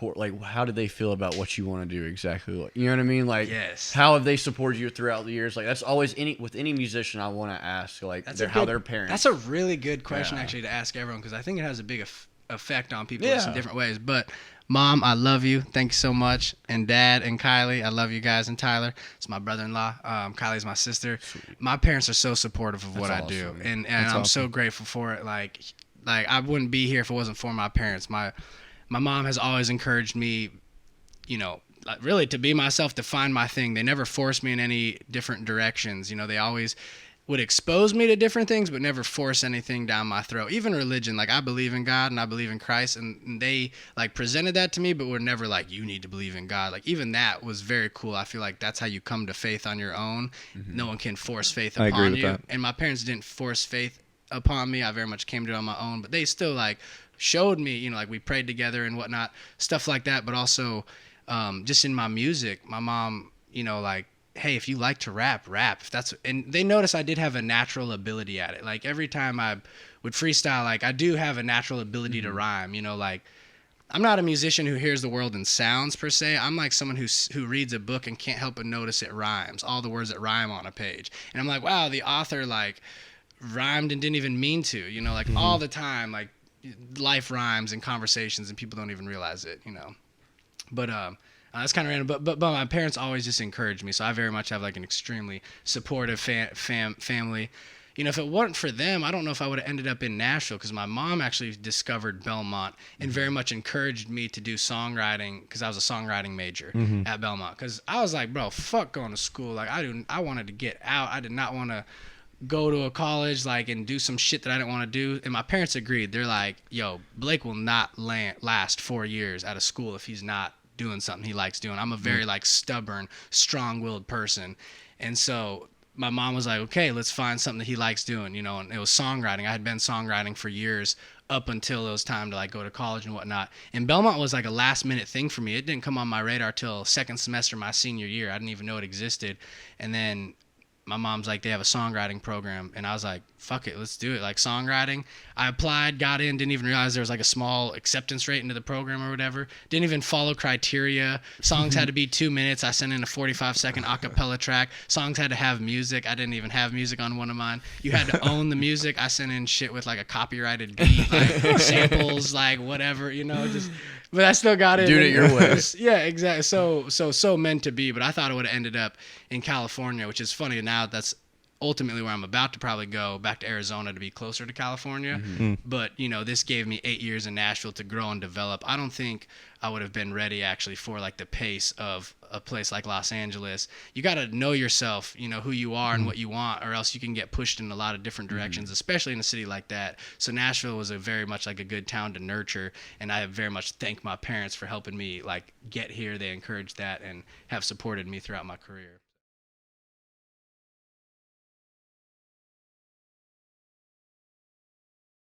like how did they feel about what you want to do exactly? Like, you know what I mean? Like, Yes. how have they supported you throughout the years? Like, that's always with any musician I want to ask, like, how their parents. That's a really good question, Yeah. actually, to ask everyone, because I think it has a big effect on people Yeah. in different ways. But Mom, I love you. Thank you so much. And Dad and Kylie, I love you guys. And Tyler, it's my brother-in-law. Kylie's my sister. Sweet. My parents are so supportive of what That's I do, awesome. and That's I'm awesome. so grateful for it. Like I wouldn't be here if it wasn't for my parents. My mom has always encouraged me, like, really to be myself, to find my thing. They never forced me in any different directions. They always would expose me to different things, but never force anything down my throat. Even religion, like, I believe in God and I believe in Christ, and they like presented that to me, but were never like, you need to believe in God. Like, even that was very cool. I feel like that's how you come to faith on your own. Mm-hmm. No one can force faith I upon agree with you. that. And my parents didn't force faith upon me. I very much came to it on my own, but they still like showed me, like, we prayed together and whatnot, stuff like that. But also, just in my music, my mom, like, hey, if you like to rap, and they noticed I did have a natural ability at it. Like, every time I would freestyle, like, I do have a natural ability to rhyme, like, I'm not a musician who hears the world in sounds per se. I'm like someone who reads a book and can't help but notice it rhymes, all the words that rhyme on a page. And I'm like, wow, the author, like, rhymed and didn't even mean to, like, all the time, like, life rhymes and conversations and people don't even realize it, But that's kind of random. But my parents always just encouraged me, so I very much have like an extremely supportive family. If it weren't for them, I don't know if I would have ended up in Nashville, because my mom actually discovered Belmont and very much encouraged me to do songwriting, because I was a songwriting major at Belmont. Because I was like, bro, fuck going to school. Like, I wanted to get out. I did not want to go to a college, like, and do some shit that I didn't want to do. And my parents agreed. They're like, yo, Blake will not last 4 years out of school if he's not doing something he likes doing. I'm a very like stubborn, strong-willed person. And so my mom was like, okay, let's find something that he likes doing, and it was songwriting. I had been songwriting for years up until it was time to like go to college and whatnot. And Belmont was like a last minute thing for me. It didn't come on my radar till second semester my senior year. I didn't even know it existed. And then my mom's like, they have a songwriting program. And I was like, fuck it, let's do it. Like, songwriting. I applied, got in, didn't even realize there was like a small acceptance rate into the program or whatever. Didn't even follow criteria. Songs had to be 2 minutes. I sent in a 45-second a cappella track. Songs had to have music. I didn't even have music on one of mine. You had to own the music. I sent in shit with like a copyrighted beat, like samples, like whatever, just... But I still got it. Doing it your way. Yeah, exactly. So meant to be. But I thought it would have ended up in California, which is funny now. That's ultimately where I'm about to probably go, back to Arizona to be closer to California. But, this gave me 8 years in Nashville to grow and develop. I don't think I would have been ready actually for like the pace of a place like Los Angeles. You got to know yourself, who you are and what you want, or else you can get pushed in a lot of different directions, especially in a city like that. So Nashville was a very much like a good town to nurture, and I very much thank my parents for helping me like get here. They encouraged that and have supported me throughout my career.